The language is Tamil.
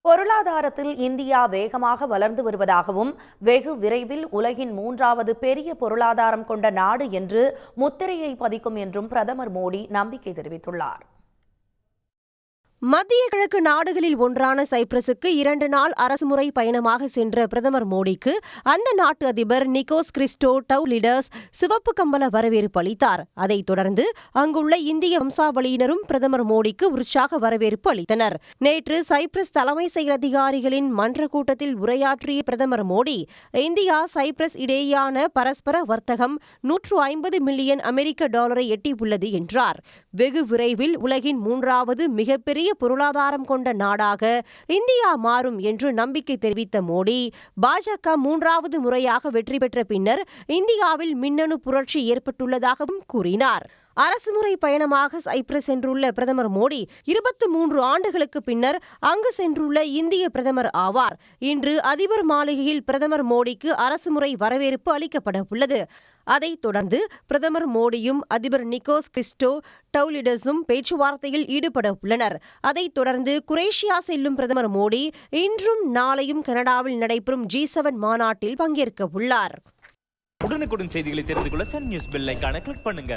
பொருளாதாரத்தில் இந்தியா வேகமாக வளர்ந்து வருவதாகவும் வெகு விரைவில் உலகின் 3வது பெரிய பொருளாதாரம் கொண்ட நாடு என்று முத்திரையை பதிக்கும் என்றும் பிரதமர் மோடி நம்பிக்கை தெரிவித்துள்ளார். மத்திய கிழக்கு நாடுகளில் ஒன்றான சைப்ரஸுக்கு 2 நாள் அரசுமுறை பயணமாக சென்ற பிரதமர் மோடிக்கு அந்த நாட்டு அதிபர் நிக்கோஸ் கிறிஸ்டோடவுலிடஸ் சிவப்பு கம்பள வரவேற்பு அளித்தார். அதைத் தொடர்ந்து அங்குள்ள இந்திய வம்சாவளியினரும் பிரதமர் மோடிக்கு உற்சாக வரவேற்பு அளித்தனர். நேற்று சைப்ரஸ் தலைமை செயல் அதிகாரிகளின் மன்ற கூட்டத்தில் உரையாற்றிய பிரதமர் மோடி, இந்தியா சைப்ரஸ் இடையேயான பரஸ்பர வர்த்தகம் $150 மில்லியன் எட்டியுள்ளது என்றார். வெகு விரைவில் உலகின் 3வது மிகப்பெரிய பொருளாதாரம் கொண்ட நாடாக இந்தியா மாறும் என்று நம்பிக்கை தெரிவித்த மோடி, பாஜக 3வது முறையாக வெற்றி பெற்ற பின்னர் இந்தியாவில் மின்னணு புரட்சி ஏற்பட்டுள்ளதாகவும் கூறினார். அரசுமுறை பயணமாக சைப்ரஸ் சென்றுள்ள பிரதமர் மோடி 23 ஆண்டுகளுக்கு பின்னர் அங்கு சென்றுள்ள இந்திய பிரதமர் ஆவார். இன்று அதிபர் மாளிகையில் பிரதமர் மோடிக்கு அரசுமுறை வரவேற்பு அளிக்கப்பட உள்ளது. அதைத் தொடர்ந்து பிரதமர் மோடியும் அதிபர் நிக்கோஸ் கிறிஸ்டோடவுலிடஸும் பேச்சுவார்த்தையில் ஈடுபட உள்ளனர். அதைத் தொடர்ந்து குரேஷியா செல்லும் பிரதமர் மோடி இன்றும் நாளையும் கனடாவில் நடைபெறும் G7 மாநாட்டில் பங்கேற்க உள்ளார். உடனுக்குடன் செய்திகளை தெரிந்து கொள்ள சன் நியூஸ் பெல் ஐகானை கிளிக் பண்ணுங்க.